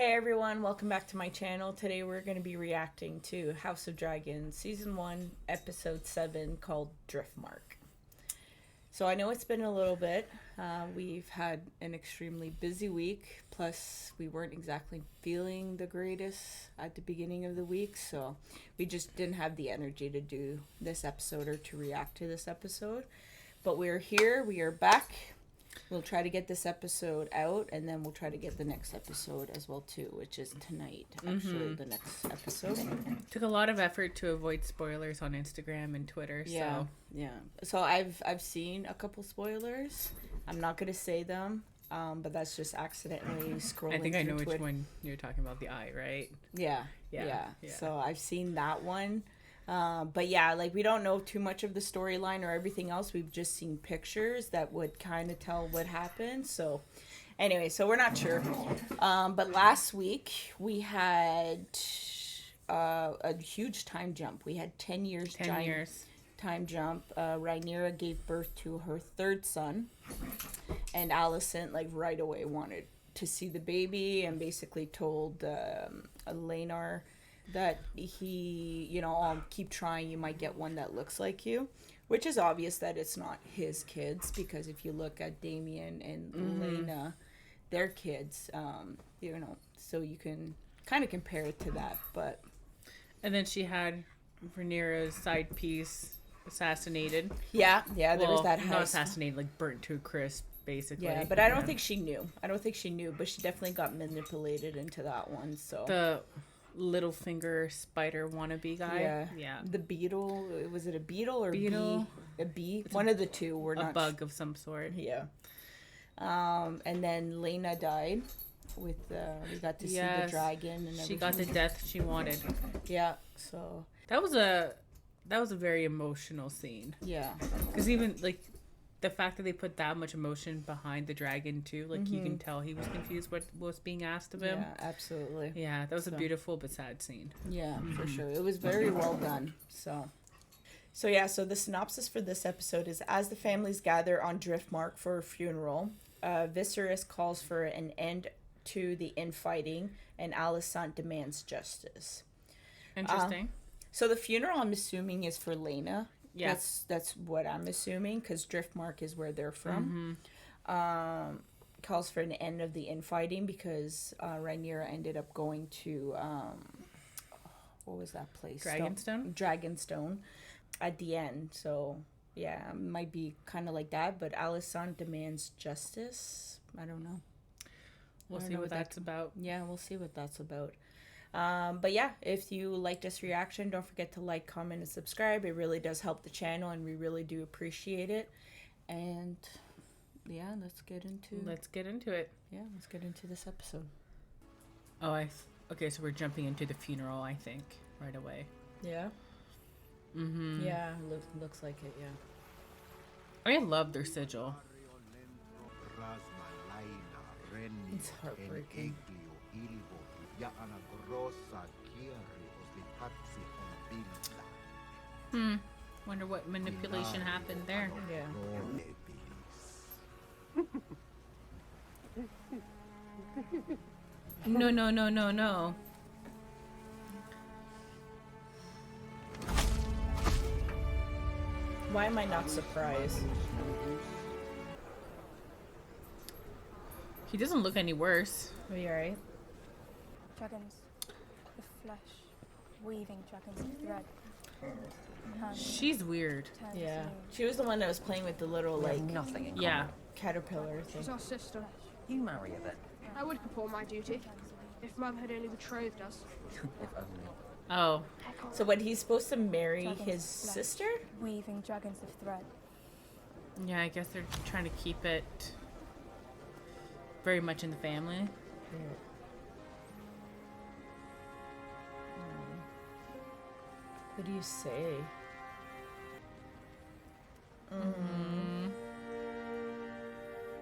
Hey everyone, welcome back to my channel. Today we're going to be reacting to House of Dragon Season 1, Episode 7 called Driftmark. So I know it's been a little bit. We've had an extremely busy week, plus we weren't exactly feeling the greatest at the beginning of the week, so we just didn't have the energy to do this episode or to react to this episode. But we're here, we are back. We'll try to get this episode out, and then we'll try to get the next episode as well too, which is tonight. Actually, the next episode. Took a lot of effort to avoid spoilers on Instagram and Twitter. Yeah, So yeah. So I've seen a couple spoilers. I'm not gonna say them, but that's just accidentally scrolling. I think I know through which one you're talking about. The eye, right? Yeah. So I've seen that one. But yeah, like we don't know too much of the storyline or everything else. We've just seen pictures that would kind of tell what happened. So anyway, so we're not sure. But last week we had a huge time jump. We had 10 years. 10 years. Time jump. Rhaenyra gave birth to her third son, and Alicent like right away wanted to see the baby and basically told Laenar that he, you know, I'll keep trying, you might get one that looks like you, which is obvious that it's not his kids, because if you look at Damien and Lena, their kids, you know, so you can kind of compare it to that. But and then she had Rhaenyra's side piece assassinated. Yeah, there was that house. Not assassinated, like burnt to a crisp, basically. Yeah, but I don't think she knew. But she definitely got manipulated into that one. So the Littlefinger spider wannabe guy. Yeah. The beetle. Was it a beetle or beetle? A bee? One of the two. We're not. A bug of some sort. Yeah. And then Lena died. With we got to see the dragon and everything. She got the death she wanted. Yeah. So that was a very emotional scene. Yeah. Because even like the fact that they put that much emotion behind the dragon too, like you can tell he was confused what was being asked of him. Yeah, absolutely. Yeah, that was a beautiful but sad scene. Yeah, for sure. It was very well done. So the synopsis for this episode is: as the families gather on Driftmark for a funeral, Viserys calls for an end to the infighting, and Alicent demands justice. Interesting. So the funeral, I'm assuming, is for Lena. Yes. That's what I'm assuming, because Driftmark is where they're from. Calls for an end of the infighting because Rhaenyra ended up going to what was that place? Dragonstone at the end. So yeah, it might be kind of like that. But Alicent demands justice. I don't know. We'll see what that's about. Yeah, we'll see what that's about. But yeah, if you liked this reaction, don't forget to like, comment, and subscribe. It really does help the channel, and we really do appreciate it. And yeah, let's get into it. Yeah, let's get into this episode. Okay, so we're jumping into the funeral, I think, right away. Yeah. Yeah, looks like it. Yeah. I love their sigil. It's heartbreaking. Wonder what manipulation happened there. Yeah. No. Why am I not surprised? He doesn't look any worse. Are you alright? Dragons, the flesh, weaving dragons of thread. She's weird. Yeah. She was the one that was playing with the little, like, nothing in yeah, caterpillar thing. She's our sister. You marry her then. I would perform my duty if Mum had only betrothed us. If only. Oh. So what, he's supposed to marry Dragons his of flesh, sister? Weaving dragons of thread. Yeah, I guess they're trying to keep it very much in the family. Yeah. What do you say?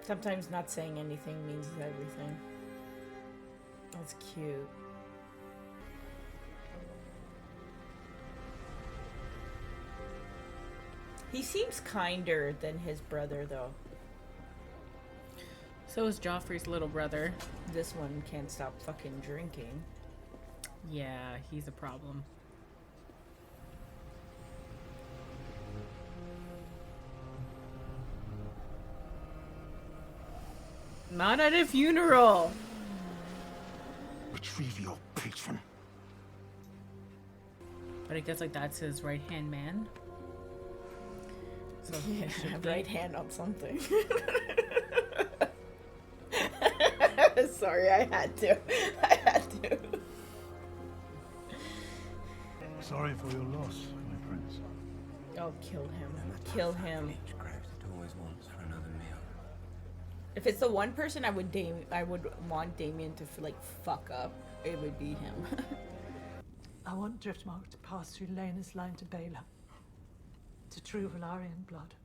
Sometimes not saying anything means everything. That's cute. He seems kinder than his brother, though. So is Joffrey's little brother. This one can't stop fucking drinking. Yeah, he's a problem. Not at a funeral. Retrieve your patron. But I guess like that's his right hand man. So he should be. Right hand on something. Sorry, I had to. Sorry for your loss, my prince. Oh, kill him. Kill him. Craves it always wants for another meal. If it's the one person I would want Damien to like fuck up, it would be him. I want Driftmark to pass through Lhaenyra's line to Baela. To true Valyrian blood.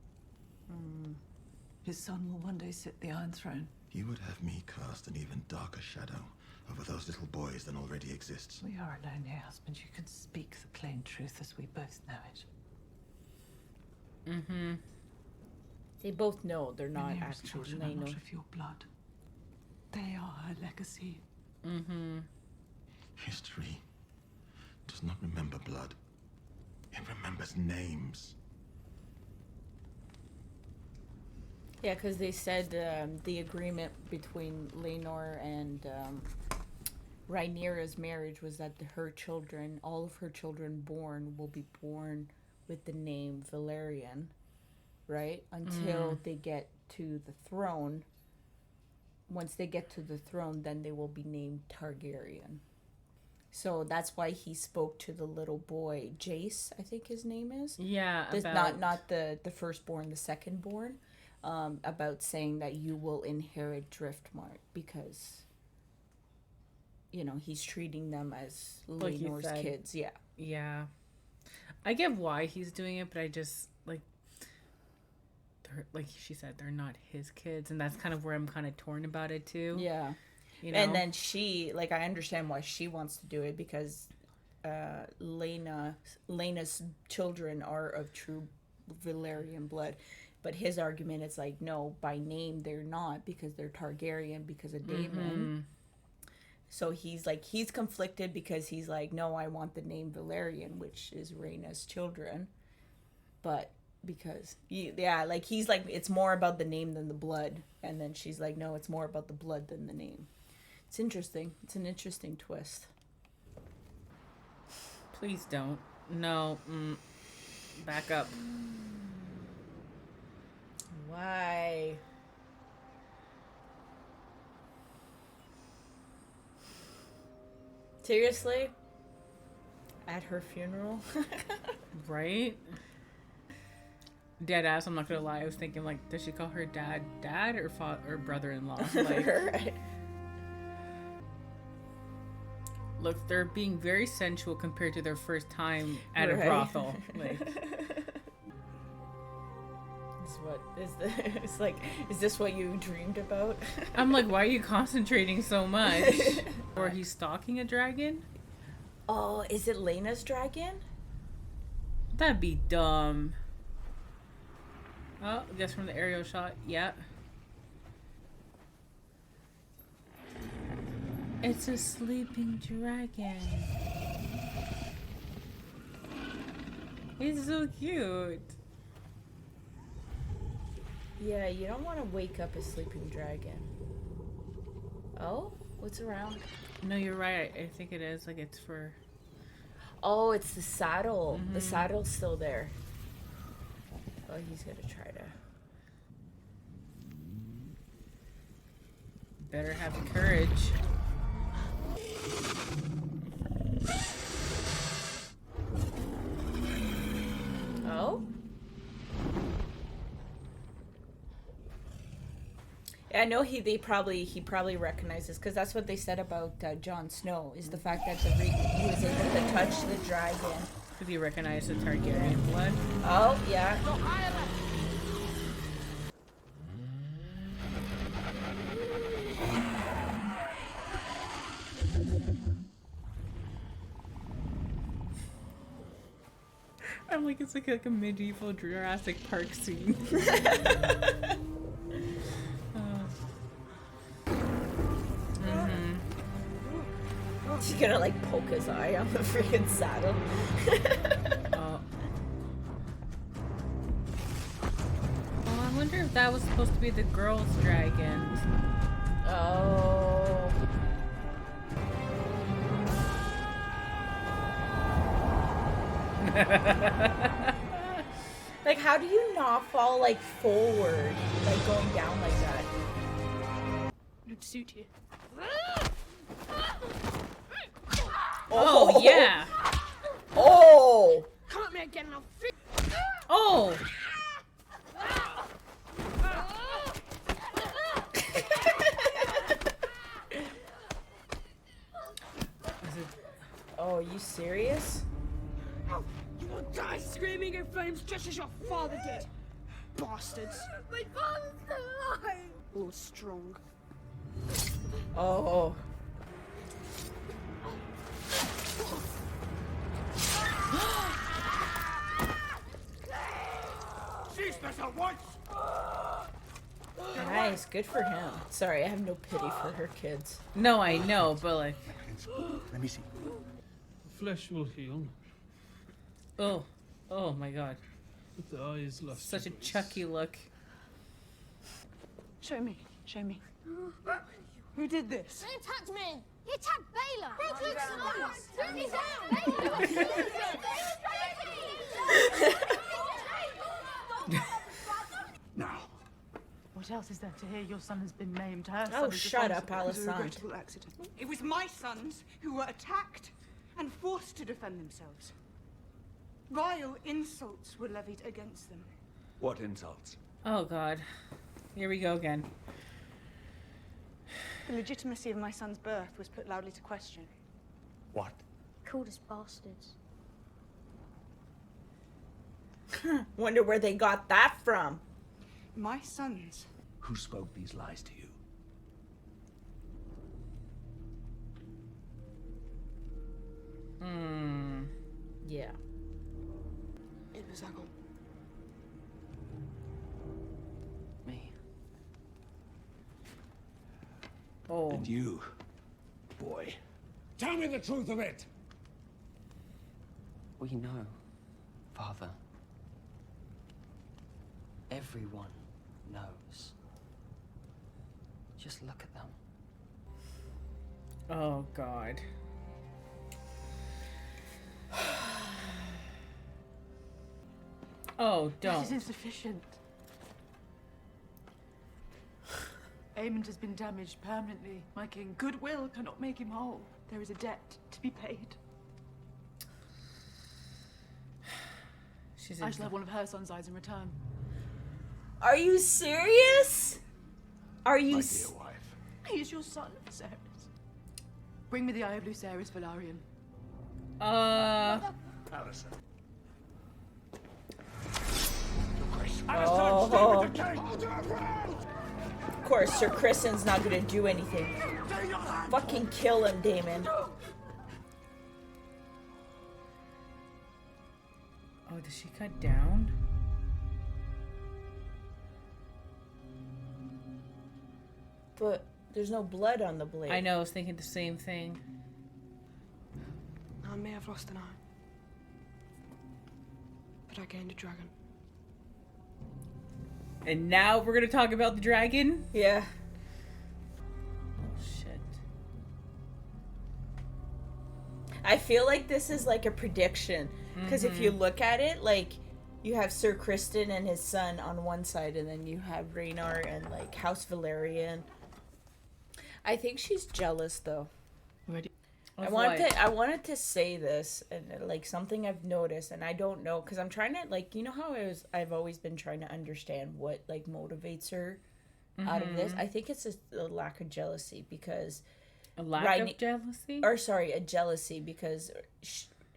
His son will one day sit the Iron Throne. You would have me cast an even darker shadow over those little boys than already exists. We are alone here, husband. You can speak the plain truth as we both know it. Mm-hmm. They both know they're not Rhaenyra's actually children are Laenor. not of your blood. They are her legacy. Mm-hmm. History does not remember blood. It remembers names. Yeah, because they said the agreement between Laenor and Rhaenyra's marriage was that her children, all of her children born, will be born with the name Valerian, right? Until they get to the throne. Once they get to the throne, then they will be named Targaryen. So that's why he spoke to the little boy, Jace, I think his name is. Yeah, This, about... not the firstborn, the secondborn. About saying that you will inherit Driftmark because, you know, he's treating them as Like you Laenor's said. kids. Yeah. Yeah. I get why he's doing it, but I just, like, like she said, they're not his kids. And that's kind of where I'm kind of torn about it, too. Yeah. You know? And then she, like, I understand why she wants to do it because Laena's children are of true Valyrian blood. But his argument is like, no, by name they're not because they're Targaryen because of Daemon. So he's like, he's conflicted because he's like, no, I want the name Valerian, which is Rhaenyra's children. But because, yeah, like he's like, it's more about the name than the blood. And then she's like, no, it's more about the blood than the name. It's interesting. It's an interesting twist. Please don't. No. Back up. Why? Seriously? At her funeral? Right? Dead ass, I'm not gonna lie. I was thinking, like, does she call her dad or brother-in-law? Like, Right. look, they're being very sensual compared to their first time at a Right. brothel. Like, It's like, is this what you dreamed about? I'm like, why are you concentrating so much? Or he's stalking a dragon? Oh, is it Laena's dragon? That'd be dumb. Oh, I guess from the aerial shot, yeah. It's a sleeping dragon. He's so cute. Yeah, you don't want to wake up a sleeping dragon. Oh, what's around? No, you're right. I think it is. Like, it's for... Oh, it's the saddle. The saddle's still there. Oh, he's gonna try to. Better have the courage. Oh? Yeah, I know he probably recognizes because that's what they said about Jon Snow is the fact that he was able to touch the dragon. Could you recognize the Targaryen blood? Oh yeah. I'm like, it's like a medieval Jurassic Park scene. She's gonna like poke his eye on the freaking saddle. Oh. Oh, I wonder if that was supposed to be the girl's dragon. Oh. Like, how do you not fall like forward, like going down like that? It'd suit you. Oh, yeah. Oh. Come at me again and I'll Oh. Oh, are you serious? You will die screaming in flames just as your father did. Bastards. My father's still alive. All strong. Oh. Ceaseless at once! Nice, good for him. Sorry, I have no pity for her kids. No, I know, but like, Let me see. Flesh will heal, oh, oh my god, but the eyes left. such a Chucky look. Show me. Show me. Who did this? He attacked me! He attacked Baylor! He's Now. What else is there to hear? Your son has been maimed. Her Oh, son is shut up, responsible. It was a Alisand. regrettable accident. It was my sons who were attacked and forced to defend themselves. Vile insults were levied against them. What insults? Oh god, here we go again. The legitimacy of my son's birth was put loudly to question. What? Called us bastards. Wonder where they got that from. My sons. Who spoke these lies to you? Yeah. It was Agon. Me. Oh. And you, boy. Tell me the truth of it! We know, Father. Everyone knows. Just look at them. Oh god. Oh, That don't. is insufficient. Aemond has been damaged permanently. My king, goodwill cannot make him whole. There is a debt to be paid. She's I shall have one of her son's eyes in return. Are you serious? Are you? My dear wife. He is your son, Viserys. Bring me the eye of Lucerys Velaryon. Alison. Oh. Of course, Sir Kristen's not gonna do anything. Fucking kill him, Damon. Oh, does she cut down? But there's no blood on the blade. I know, I was thinking the same thing. I may have lost an eye. But I gained a dragon. And now we're gonna talk about the dragon? Yeah. Oh, shit. I feel like this is like a prediction. Because if you look at it, like, you have Sir Kristen and his son on one side, and then you have Rhaenyra and, like, House Velaryon. I think she's jealous, though. I wanted to say this, and like something I've noticed, and I don't know, because I'm trying to, like, you know how I've always been trying to understand what, like, motivates her out of this. I think it's a lack of jealousy, because A lack of jealousy? or sorry, a jealousy, because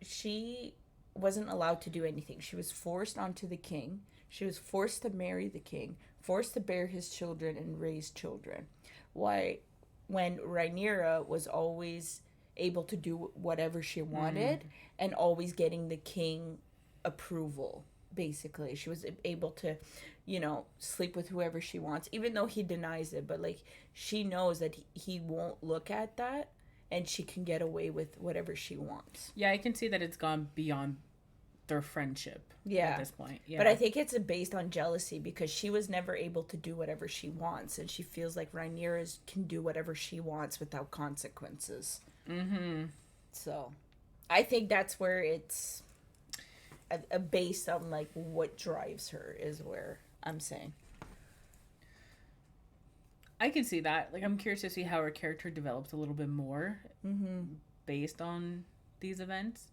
she wasn't allowed to do anything. She was forced onto the king. She was forced to marry the king, forced to bear his children and raise children. Why, when Rhaenyra was always able to do whatever she wanted and always getting the king approval, basically. She was able to, you know, sleep with whoever she wants, even though he denies it. But, like, she knows that he won't look at that and she can get away with whatever she wants. Yeah, I can see that it's gone beyond their friendship at this point. Yeah. But I think it's based on jealousy because she was never able to do whatever she wants, and she feels like Rhaenyra can do whatever she wants without consequences. Mm-hmm. So I think that's where it's based on like what drives her is where I'm saying. I can see that. Like, I'm curious to see how her character develops a little bit more based on these events.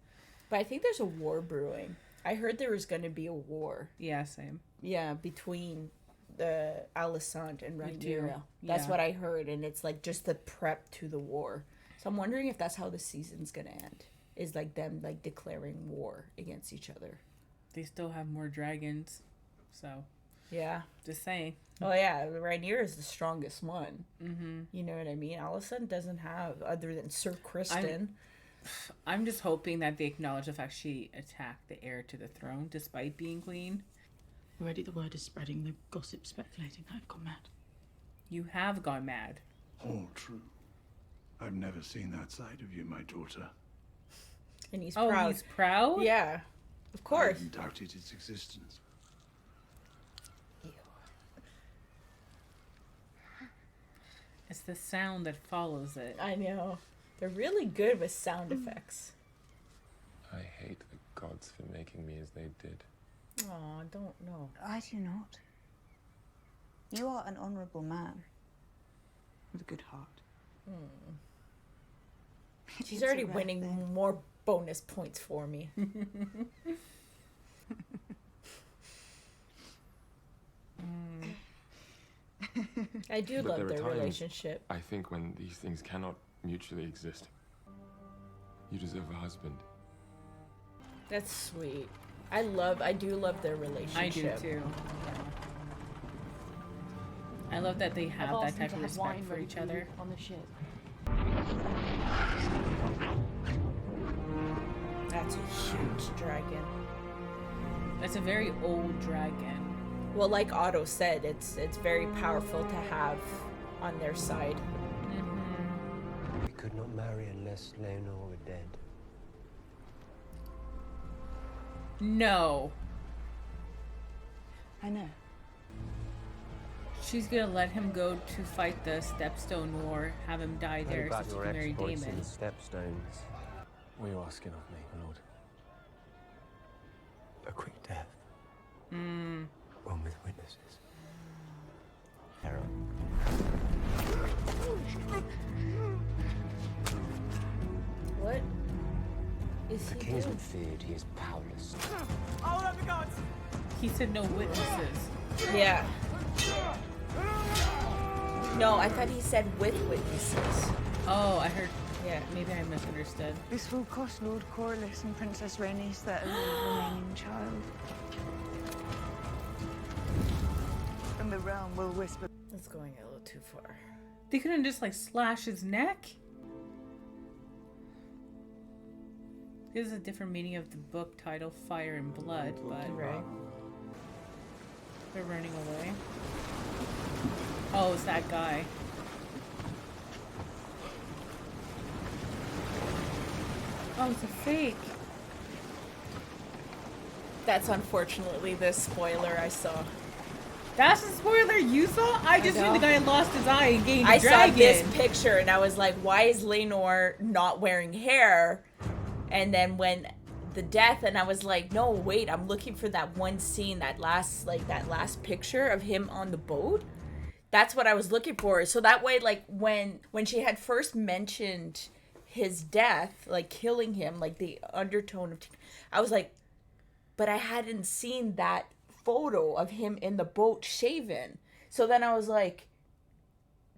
But I think there's a war brewing. I heard there was going to be a war. Yeah, same. Yeah, between the Alicent and Me too. Rhaenyra. That's Yeah. what I heard, and it's like just the prep to the war. So I'm wondering if that's how the season's going to end. Is like them like declaring war against each other. They still have more dragons, so yeah, just saying. Oh yeah, Rhaenyra is the strongest one. Mm-hmm. You know what I mean? Alicent doesn't have other than Sir Criston. I'm just hoping that they acknowledge the fact she attacked the heir to the throne despite being queen. Already the word is spreading, the gossip speculating I've gone mad. You have gone mad. All true. I've never seen that side of you, my daughter. And he's proud. He's proud? Yeah, of course. I hadn't doubted its existence. It's the sound that follows it. I know. They're really good with sound effects. I hate the gods for making me as they did. Oh, don't know. I do not. You are an honourable man with a good heart. She's already winning more bonus points for me. I do But love there are their times, relationship. I think, when these things cannot mutually exist. You deserve a husband. That's sweet. I do love their relationship. I do too. I love that they have that type of respect for each other. On the ship. That's a huge dragon. It's a very old dragon. Well, like Otto said, it's very powerful to have on their side. We could not marry unless Leonor were dead. No. I know. She's gonna let him go to fight the Stepstone War, have him die there so About she your can marry exploits in Daemon. the Stepstones. What are you asking of me, my lord? A quick death. Mm. One with witnesses. Harold. What is The he kingsman doing? feared he is powerless. All of the gods! He said no witnesses. Yeah. No, I thought he said with witnesses. Oh, I heard. Yeah. Maybe I misunderstood. This will cost Lord Corlys and Princess Rhaenys their only remaining child. And the realm will whisper. That's going a little too far. They couldn't just like slash his neck? This is a different meaning of the book title Fire and Blood, but Right. they're running away. Oh, it's that guy. Oh, it's a fake. That's unfortunately the spoiler I saw. That's a spoiler you saw? I just knew the guy lost his eye and gained a I dragon. saw this picture and I was like, why is Leonor not wearing hair? And then when the death, and I was like, no, wait, I'm looking for that one scene, that last picture of him on the boat. That's what I was looking for. So that way, like when she had first mentioned his death, like killing him, like the undertone of, I was like, but I hadn't seen that photo of him in the boat shaven. So then I was like,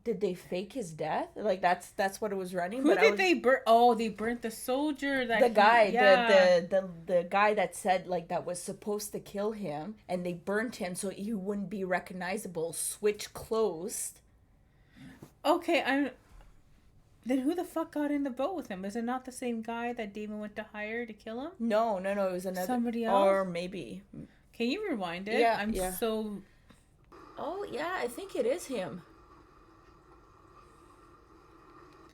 did they fake his death? Like that's what it was running. Who but did they burn? Oh, they burnt the soldier. That the guy, yeah. the guy that said like that was supposed to kill him, and they burnt him so he wouldn't be recognizable. Switch closed. Okay, then who the fuck got in the boat with him? Is it not the same guy that Daemon went to hire to kill him? No, it was another somebody else, or maybe. Can you rewind it? Yeah, I'm yeah. so. Oh yeah, I think it is him.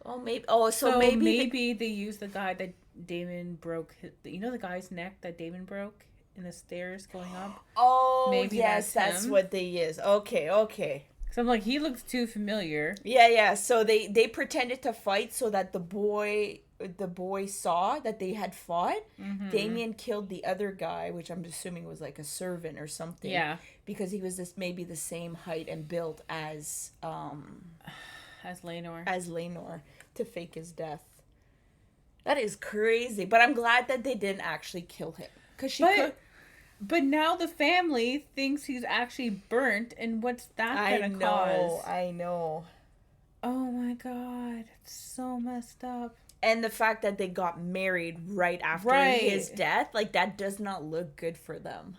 Oh, maybe. Oh, so maybe they used the guy that Damon broke. You know the guy's neck that Damon broke in the stairs going up. Oh, maybe yes, that's what they use. Okay. So I'm like, he looks too familiar. Yeah. So they pretended to fight so that the boy saw that they had fought. Mm-hmm. Damien killed the other guy, which I'm assuming was like a servant or something. Yeah. Because he was maybe the same height and built as Laenor. As Laenor, to fake his death. That is crazy. But I'm glad that they didn't actually kill him. But now the family thinks he's actually burnt, and what's that gonna cause? I know. Oh my god, it's so messed up. And the fact that they got married right after his death, like, that does not look good for them.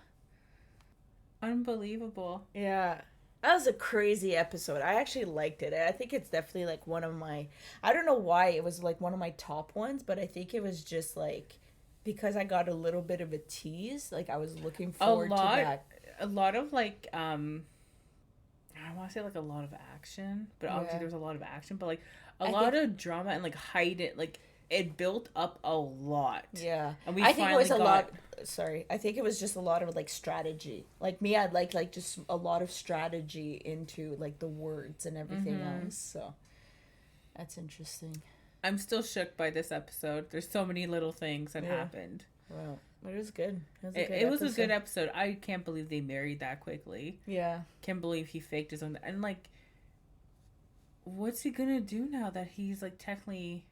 Unbelievable. Yeah. That was a crazy episode. I actually liked it. I think it's definitely, like, one of my... I don't know why it was, like, one of my top ones, but I think it was just, like... Because I got a little bit of a tease. Like, I was looking forward to that. A lot of, like, I want to say, like, a lot of action. But obviously there's a lot of action. But, like, a lot of drama and, like, it built up a lot. Yeah. And I think it was a lot... Sorry. I think it was just a lot of, like, strategy. Like, me, I'd like just a lot of strategy into, like, the words and everything else. So, that's interesting. I'm still shook by this episode. There's so many little things that happened. Wow. But it was good. It was a good episode. I can't believe they married that quickly. Yeah. Can't believe he faked his own... And, like, what's he gonna do now that he's, like, technically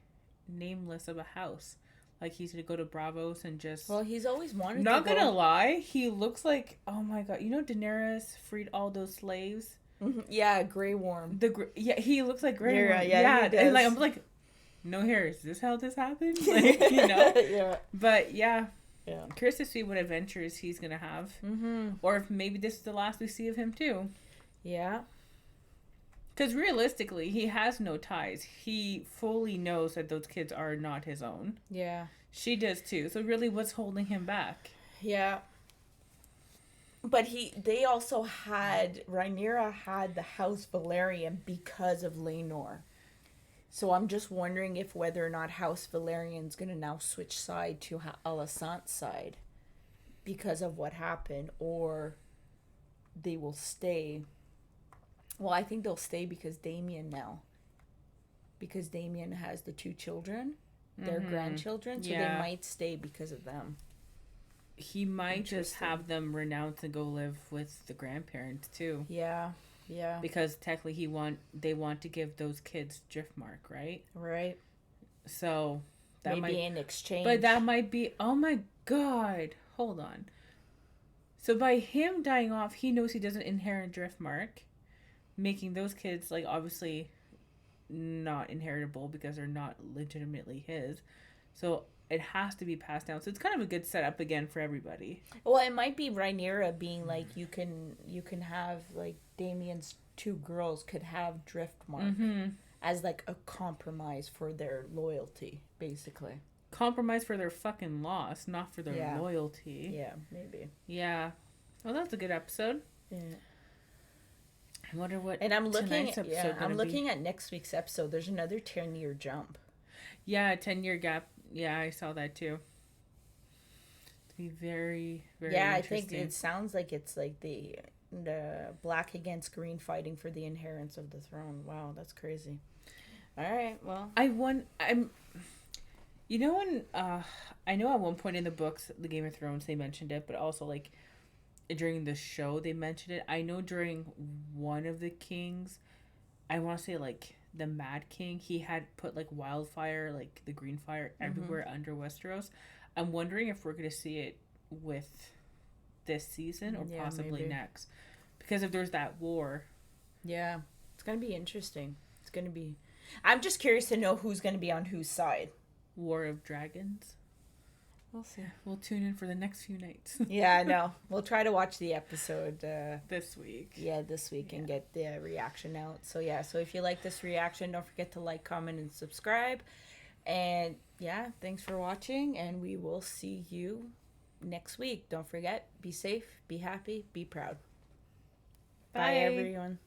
nameless of a house? Like, he's gonna go to Bravos and just... Well, he's always wanted Not gonna lie, he looks like... Oh, my God. You know Daenerys freed all those slaves? Mm-hmm. Yeah, Grey Worm. He looks like Grey Worm. Yeah, he does. And, like, I'm like... No hair. Is this how this happened? Like, you know? Yeah. But yeah. Yeah. Curious to see what adventures he's gonna have. Mm-hmm. Or if maybe this is the last we see of him too. Yeah. Because realistically, he has no ties. He fully knows that those kids are not his own. Yeah. She does too. So really, what's holding him back? Yeah. But Rhaenyra had the House Valerian because of Laenor. So I'm just wondering if whether or not House Valerian's going to now switch side to Alicent's side because of what happened, or they will stay. Well, I think they'll stay because Damien has the 2 children, their grandchildren, so they might stay because of them. He might just have them renounce and go live with the grandparents too. Yeah. Yeah. Because technically they want to give those kids Driftmark, right? Right. So that maybe might in exchange. But that might be, oh my God. Hold on. So by him dying off, he knows he doesn't inherit Driftmark, making those kids, like, obviously not inheritable because they're not legitimately his. So it has to be passed down. So it's kind of a good setup again for everybody. Well, it might be Rhaenyra being like, you can have, like, Damien's 2 girls could have Driftmark as, like, a compromise for their loyalty, basically. Compromise for their fucking loss, not for their loyalty. Yeah, maybe. Yeah. Well, that's a good episode. Yeah. I wonder what. And I'm looking at next week's episode. There's another 10-year jump. Yeah, 10-year gap. Yeah, I saw that too. To be very, very I think it sounds like it's like the black against green fighting for the inheritance of the throne. Wow, that's crazy. All right, well, you know when I know at one point in the books, the Game of Thrones, they mentioned it, but also like during the show they mentioned it. I know during one of the kings, I want to say like the Mad King, he had put like wildfire, like the green fire everywhere under Westeros. I'm wondering if we're going to see it with this season or possibly next. Because if there's that war. Yeah. It's going to be interesting. I'm just curious to know who's going to be on whose side. War of Dragons. We'll see. We'll tune in for the next few nights. Yeah, I know. We'll try to watch the episode this week. Yeah, this week and get the reaction out. So yeah, so if you like this reaction, don't forget to like, comment, and subscribe. And yeah, thanks for watching, and we will see you next week. Don't forget, be safe, be happy, be proud. Bye everyone.